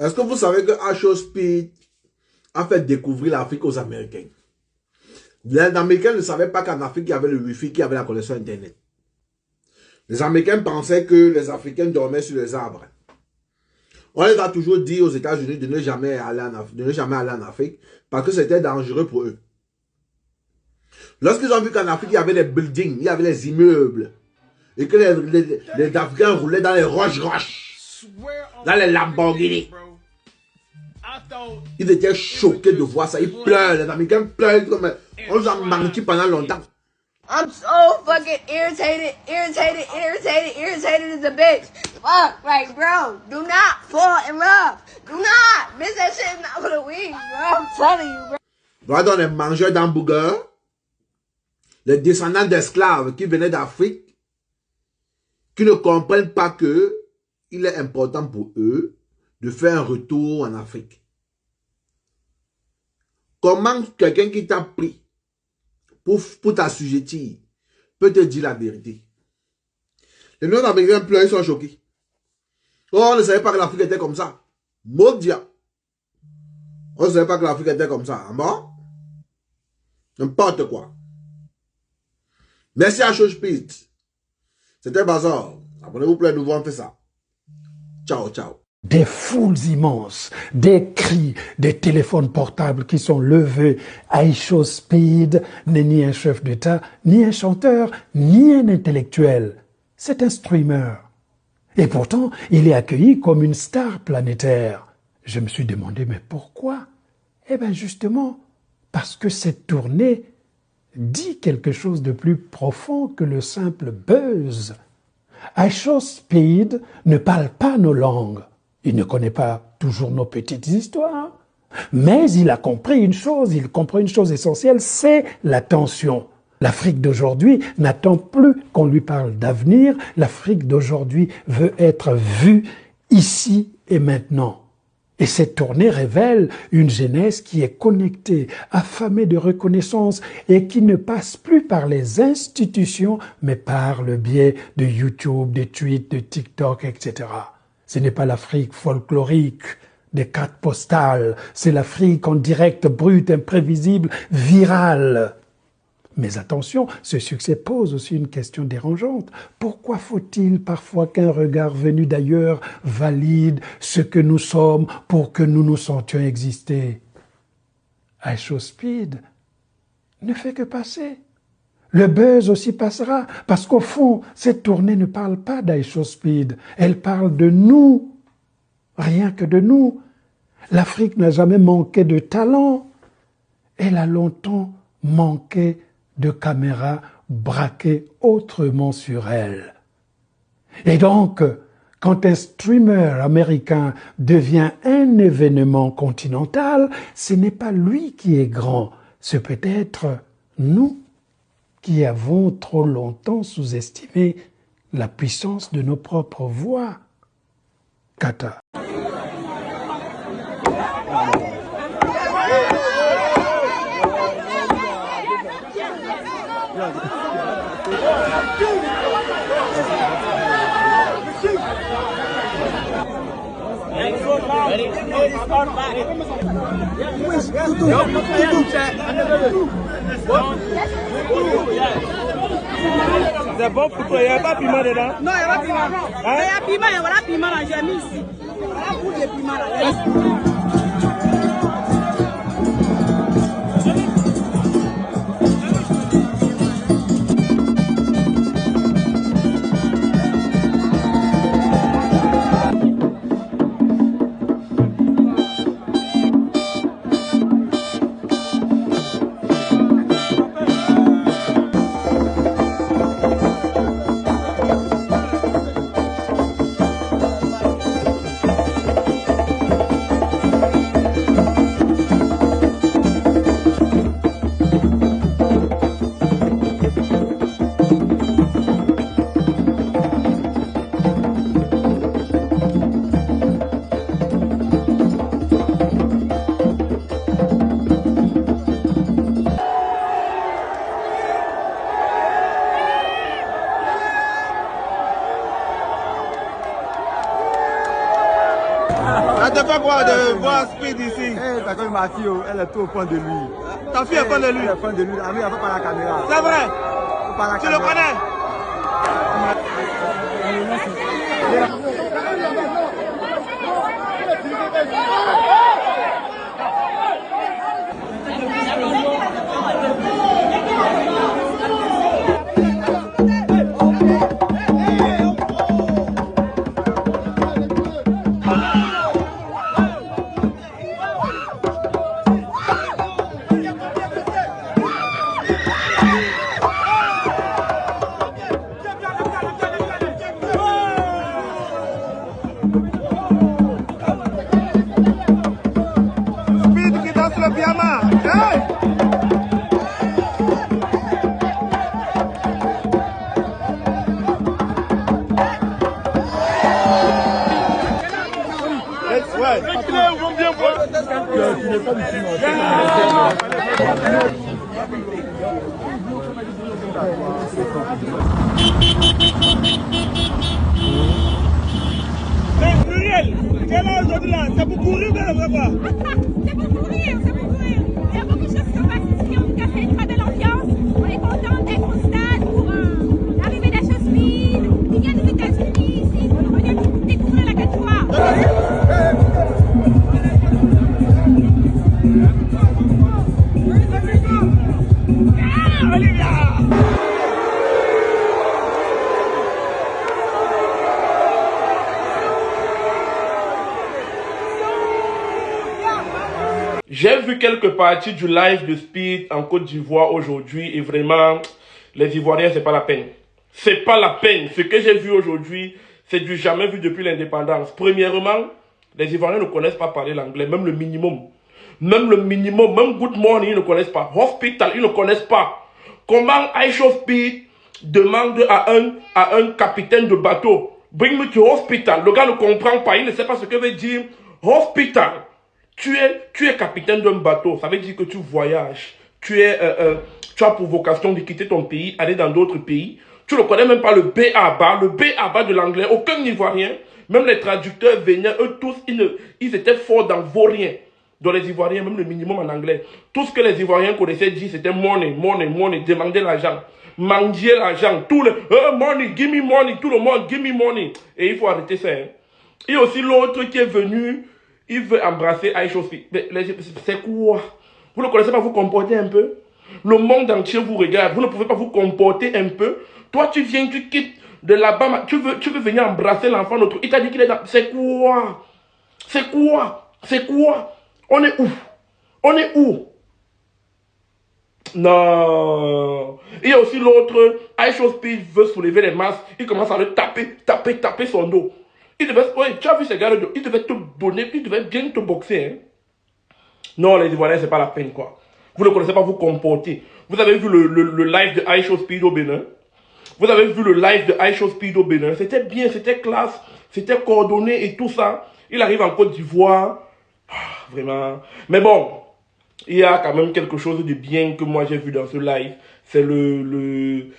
Est-ce que vous savez que H.O. Speed a fait découvrir l'Afrique aux Américains? Les Américains ne savaient pas qu'en Afrique, il y avait le Wi-Fi, qu'il y avait la connexion Internet. Les Américains pensaient que les Africains dormaient sur les arbres. On les a toujours dit aux États-Unis de ne jamais aller en Afrique parce que c'était dangereux pour eux. Lorsqu'ils ont vu qu'en Afrique, il y avait les buildings, il y avait les immeubles, et que les Africains roulaient dans les roches, dans les Lamborghini, ils étaient choqués de voir ça. Ils pleurent, les Américains pleurent. On nous a menti pendant longtemps. I'm so fucking irritated as a bitch. Fuck, like, bro, do not fall in love. Do not. Bitch, that shit is not for the weak, bro. I'm telling you, bro. Voilà donc les mangeurs d'hamburgers, les descendants d'esclaves qui venaient d'Afrique, qui ne comprennent pas que il est important pour eux de faire un retour en Afrique. Comment quelqu'un qui t'a pris pour t'assujettir peut te dire la vérité? Les Nord-Américains pleurent, ils sont choqués. Oh, on ne savait pas que l'Afrique était comme ça. Maudia. On ne savait pas que l'Afrique était comme ça. Bon? N'importe quoi. Merci à H.O. Speed. C'était Bazar. Abonnez-vous pour les nouveaux, on fait ça. Ciao, ciao. Des foules immenses, des cris, des téléphones portables qui sont levés. H.O. Speed n'est ni un chef d'État, ni un chanteur, ni un intellectuel. C'est un streamer. Et pourtant, il est accueilli comme une star planétaire. Je me suis demandé, mais pourquoi? Eh bien justement, parce que cette tournée dit quelque chose de plus profond que le simple buzz. H.O. Speed ne parle pas nos langues. Il ne connaît pas toujours nos petites histoires. Mais il a compris une chose, il comprend une chose essentielle, c'est l'attention. L'Afrique d'aujourd'hui n'attend plus qu'on lui parle d'avenir. L'Afrique d'aujourd'hui veut être vue ici et maintenant. Et cette tournée révèle une jeunesse qui est connectée, affamée de reconnaissance et qui ne passe plus par les institutions, mais par le biais de YouTube, des tweets, de TikTok, etc. Ce n'est pas l'Afrique folklorique des cartes postales, c'est l'Afrique en direct, brute, imprévisible, virale. Mais attention, ce succès pose aussi une question dérangeante. Pourquoi faut-il parfois qu'un regard venu d'ailleurs valide ce que nous sommes pour que nous nous sentions exister? H.O. Speed ne fait que passer. Le buzz aussi passera, parce qu'au fond, cette tournée ne parle pas d'H.O. Speed, elle parle de nous, rien que de nous. L'Afrique n'a jamais manqué de talent, elle a longtemps manqué de caméras braquées autrement sur elle. Et donc, quand un streamer américain devient un événement continental, ce n'est pas lui qui est grand, c'est peut-être nous qui avons trop longtemps sous-estimé la puissance de nos propres voix. Kata. C'est bon pour toi, il n'y a pas de piment dedans? Non, il n'y a pas de piment. Il y a piment, il y a piment là, j'ai mis ici. Voilà pour les piments là. Ça te fait quoi de voir Speed ici? Parce que ma fille, elle est trop fan de lui. Ta fille est fan de lui? Elle est fan de lui. Ah, mais elle ne pas la caméra. C'est vrai? Tu le connais? Mais Muriel, quelle heure aujourd'hui là? C'est pour courir ou bien le vrai pas? C'est pour courir, c'est pour courir. Il y a beaucoup de choses qui sont passées ici, en tout cas c'est très de l'ambiance. On est content d'être au stade pour l'arrivée d'Asho Speed. Il vient des États-Unis ici pour venir découvrir la catégorie. J'ai vu quelques parties du live de Speed en Côte d'Ivoire aujourd'hui et vraiment, les Ivoiriens, c'est pas la peine. C'est pas la peine. Ce que j'ai vu aujourd'hui, c'est du jamais vu depuis l'indépendance. Premièrement, les Ivoiriens ne connaissent pas parler l'anglais, même le minimum. Même le minimum, même good morning, ils ne connaissent pas. Hospital, ils ne connaissent pas. Comment Aisho Speed demande à un capitaine de bateau, bring me to hospital. Le gars ne comprend pas, il ne sait pas ce que veut dire hospital. Tu es capitaine d'un bateau, ça veut dire que tu voyages. Tu as pour vocation de quitter ton pays, aller dans d'autres pays. Tu ne connais même pas le B.A.B.A. de l'anglais. Aucun Ivoirien, même les traducteurs venaient, eux tous, ils étaient forts dans vaurien. Dans les Ivoiriens, même le minimum en anglais. Tout ce que les Ivoiriens connaissaient dire, c'était money, money, money, demander l'argent. Mendier l'argent. Tout le money, give me money, tout le monde, give me money. Et il faut arrêter ça. Hein. Et aussi l'autre qui est venu, il veut embrasser Aisho Speed. C'est quoi? Vous ne connaissez pas, vous comporter un peu? Le monde entier vous regarde. Vous ne pouvez pas vous comporter un peu? Toi, tu viens, tu quittes de là-bas. Tu veux venir embrasser l'enfant d'autre. Il t'a dit qu'il est dans... C'est quoi? C'est quoi? C'est quoi? On est où? On est où? Non. Il y a aussi l'autre. Aisho Speed veut soulever les masses. Il commence à le taper son dos. Il devait, ouais, tu as vu ces gars, il devait te donner, il devait bien te boxer. Hein? Non, les Ivoiriens, c'est pas la peine, quoi. Vous ne connaissez pas vous comporter. Vous avez vu le live de Aisho Speed au Bénin? Vous avez vu le live de Aisho Speed au Bénin? C'était bien, c'était classe, c'était coordonné et tout ça. Il arrive en Côte d'Ivoire. Vraiment. Mais bon, il y a quand même quelque chose de bien que moi j'ai vu dans ce live. C'est le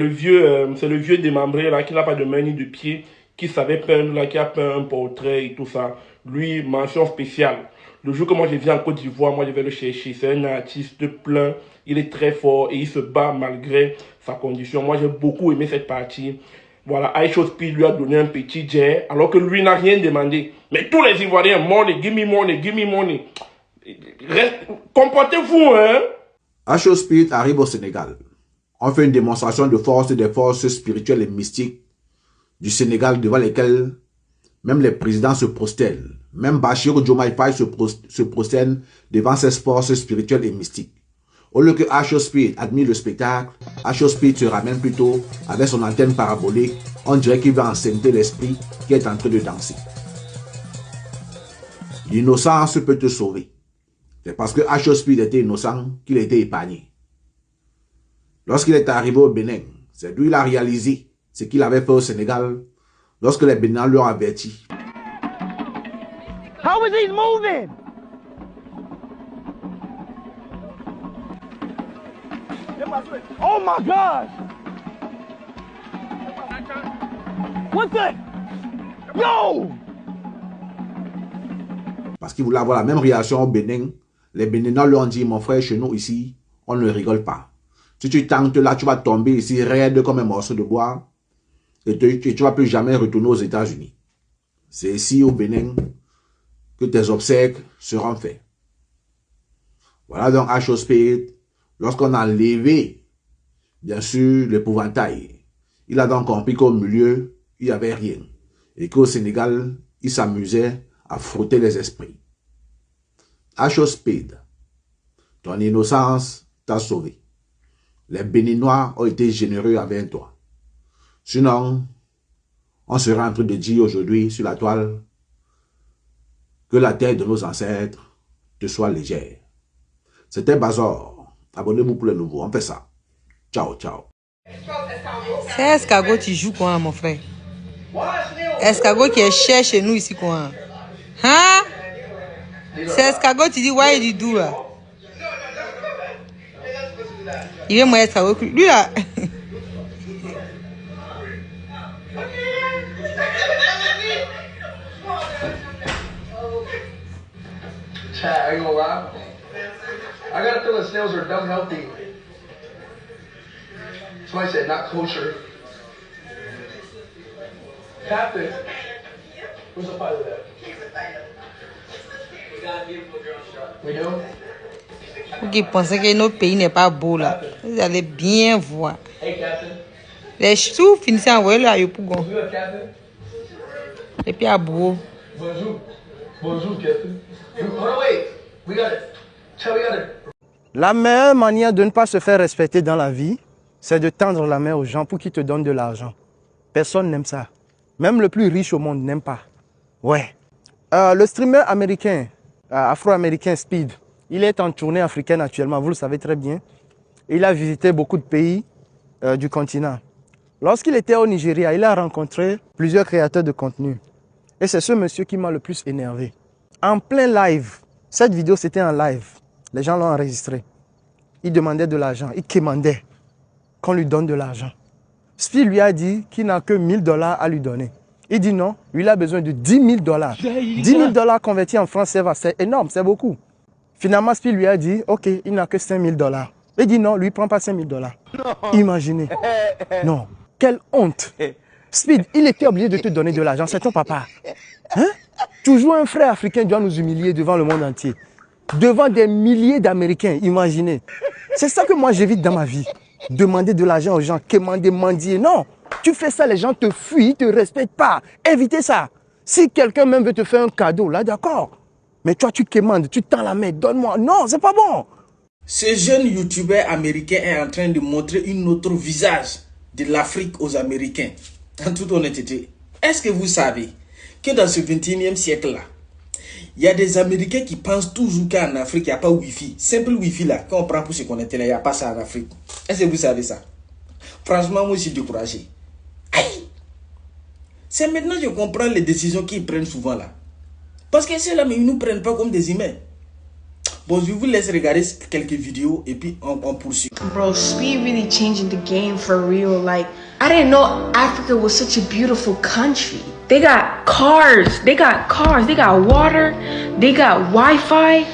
vieux démembré là qui n'a pas de main ni de pied, qui savait peindre là, qui a peint un portrait et tout ça. Lui, mention spéciale. Le jour que moi je viens en Côte d'Ivoire, moi je vais le chercher. C'est un artiste plein, il est très fort et il se bat malgré sa condition. Moi j'ai beaucoup aimé cette partie. Voilà, Aisho Speed lui a donné un petit jet alors que lui n'a rien demandé. Mais tous les Ivoiriens, money, give me money, give me money. Comportez-vous, hein. Aisho Speed arrive au Sénégal. On fait une démonstration de force des forces spirituelles et mystiques du Sénégal devant lesquelles même les présidents se prosternent. Même Bassirou Diomaye Faye se prosterne devant ces forces spirituelles et mystiques. Au lieu que Aisho Speed admire le spectacle, Aisho Speed se ramène plutôt avec son antenne parabolique. On dirait qu'il va enceinter l'esprit qui est en train de danser. L'innocence peut te sauver. C'est parce que Aisho Speed était innocent qu'il a été épargné. Lorsqu'il est arrivé au Bénin, c'est d'où il a réalisé ce qu'il avait fait au Sénégal lorsque les Bénins lui ont averti. How is he moving? Oh my gosh! What the? Yo! Parce qu'ils voulaient avoir la même réaction au Bénin. Les Béninois lui ont dit, mon frère, chez nous ici, on ne rigole pas. Si tu tentes là, tu vas tomber ici raide comme un morceau de bois. Et tu ne vas plus jamais retourner aux États-Unis. C'est ici au Bénin que tes obsèques seront faits. Voilà donc H.O. Spade, lorsqu'on a enlevé, bien sûr, l'épouvantail, il a donc compris qu'au milieu, il n'y avait rien. Et qu'au Sénégal, il s'amusait à frotter les esprits. H.O. Spade, ton innocence t'a sauvé. Les Béninois ont été généreux avec toi. Sinon, on serait en train de dire aujourd'hui sur la toile que la terre de nos ancêtres te soit légère. C'était Bazor. Abonnez-vous pour le nouveau. On fait ça. Ciao, ciao. C'est escargot qui joue quoi, mon frère? Escargot qui est cher chez nous ici quoi? Hein? C'est escargot qui dit why you do là? Il est moins escargot. Lui là. Chat, I ain't gonna lie. I gotta feel that snails are dumb healthy. Somebody said not kosher. Captain, where's the pilot at? We do? Vous qui pensez que notre pays n'est pas beau là, vous allez bien voir. Hey, Captain. Les choux finissent en voyage là, pour gon. You up, Captain? Et puis à bout. Bonjour. Bonjour, Captain. Oh, wait. We got it. Tell we got it. La meilleure manière de ne pas se faire respecter dans la vie, c'est de tendre la main aux gens pour qu'ils te donnent de l'argent. Personne n'aime ça. Même le plus riche au monde n'aime pas. Ouais. Le streamer américain, afro-américain Speed, il est en tournée africaine actuellement, vous le savez très bien. Il a visité beaucoup de pays du continent. Lorsqu'il était au Nigeria, il a rencontré plusieurs créateurs de contenu. Et c'est ce monsieur qui m'a le plus énervé. En plein live, cette vidéo c'était en live, les gens l'ont enregistré. Il demandait de l'argent, il quémandait qu'on lui donne de l'argent. Speed lui a dit qu'il n'a que $1000 à lui donner. Il dit non, lui il a besoin de $10 000. $10 000 convertis en francs CFA, c'est énorme, c'est beaucoup. Finalement, Speed lui a dit, ok, il n'a que $5 000. Il dit non, lui il ne prend pas $5 000. Imaginez. Non, quelle honte. Speed, il était obligé de te donner de l'argent, c'est ton papa. Hein? Toujours un frère africain doit nous humilier devant le monde entier. Devant des milliers d'Américains, imaginez. C'est ça que moi j'évite dans ma vie. Demander de l'argent aux gens, quémander, mendier. Non, tu fais ça, les gens te fuient, ils ne te respectent pas. Évitez ça. Si quelqu'un même veut te faire un cadeau, là d'accord. Mais toi tu quémandes, tu tends la main, donne-moi. Non, c'est pas bon. Ce jeune youtubeur américain est en train de montrer un autre visage de l'Afrique aux Américains. En toute honnêteté, est-ce que vous savez que dans ce 21e siècle-là, il y a des Américains qui pensent toujours qu'en Afrique, il n'y a pas Wi-Fi. Simple Wi-Fi là, quand on prend pour se connecter là, il n'y a pas ça en Afrique. Est-ce que vous savez ça? Franchement, moi je suis découragé. Aïe! C'est maintenant que je comprends les décisions qu'ils prennent souvent là. Parce que ceux-là, mais ils ne nous prennent pas comme des humains. Bon, je vous laisse regarder quelques vidéos et puis on poursuit. Bro, Speed really changing the game for real. Like, I didn't know Africa was such a beautiful country. They got cars, they got water, they got Wi-Fi.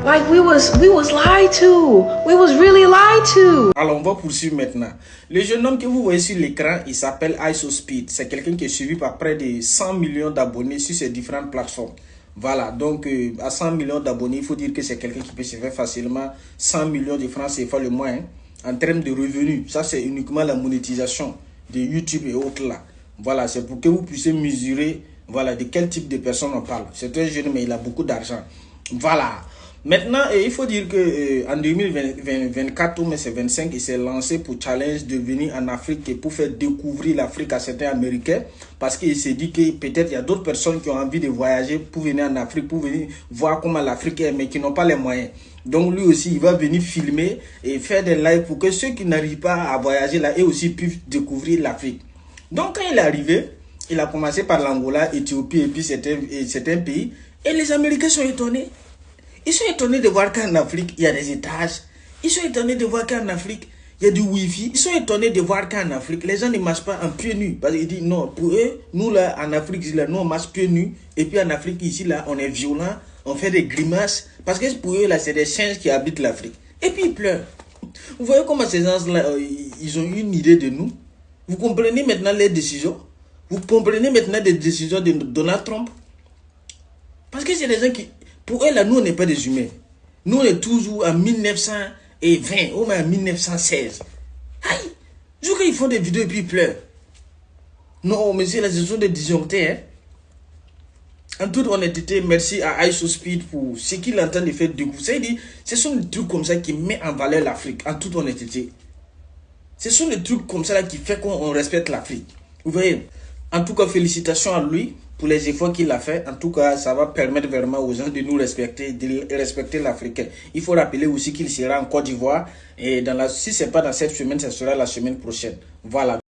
Like we was lied to. We was really lied to. Alors, on va poursuivre maintenant. Le jeune homme que vous voyez sur l'écran, il s'appelle H.O. Spade. C'est quelqu'un qui est suivi par près de 100 millions d'abonnés sur ces différentes plateformes. Voilà, donc à 100 millions d'abonnés, il faut dire que c'est quelqu'un qui peut se faire facilement 100 millions de francs CFA le mois, hein, en termes de revenus. Ça, c'est uniquement la monétisation de YouTube et autres là. Voilà, c'est pour que vous puissiez mesurer, voilà, de quel type de personne on parle. C'est un jeune, mais il a beaucoup d'argent. Voilà. Maintenant, il faut dire que en 2024 ou mais c'est 25, il s'est lancé pour challenge de venir en Afrique et pour faire découvrir l'Afrique à certains Américains, parce qu'il s'est dit que peut-être il y a d'autres personnes qui ont envie de voyager pour venir en Afrique, pour venir voir comment l'Afrique est, mais qui n'ont pas les moyens. Donc lui aussi, il va venir filmer et faire des lives pour que ceux qui n'arrivent pas à voyager là et aussi puissent découvrir l'Afrique. Donc quand il est arrivé, il a commencé par l'Angola, Éthiopie et puis certains pays, et les Américains sont étonnés. Ils sont étonnés de voir qu'en Afrique, il y a des étages. Ils sont étonnés de voir qu'en Afrique, il y a du wifi. Ils sont étonnés de voir qu'en Afrique, les gens ne marchent pas en pieds nus. Parce qu'ils disent non, pour eux, nous là, en Afrique, là, nous on marche pieds nus. Et puis en Afrique, ici, là, on est violent, on fait des grimaces. Parce que pour eux, là, c'est des singes qui habitent l'Afrique. Et puis ils pleurent. Vous voyez comment ces gens-là, ils ont une idée de nous. Vous comprenez maintenant les décisions. Vous comprenez maintenant des décisions de Donald Trump. Parce que c'est des gens qui, pour eux, là, nous, on n'est pas des humains. Nous, on est toujours en 1920 ou même en 1916. Aïe! Je vois qu'ils font des vidéos et puis ils pleurent. Non, monsieur, là, ce sont des disjonctés, hein. En toute honnêteté, merci à ISOSpeed pour ce qu'il entend de faire du coup. C'est-à-dire, ce sont des trucs comme ça qui mettent en valeur l'Afrique, en toute honnêteté. Ce sont des trucs comme ça là qui font qu'on respecte l'Afrique. Vous voyez? En tout cas, félicitations à lui pour les efforts qu'il a fait. En tout cas, ça va permettre vraiment aux gens de nous respecter, de respecter l'Africain. Il faut rappeler aussi qu'il sera en Côte d'Ivoire. Et si ce n'est pas dans cette semaine, ce sera la semaine prochaine. Voilà.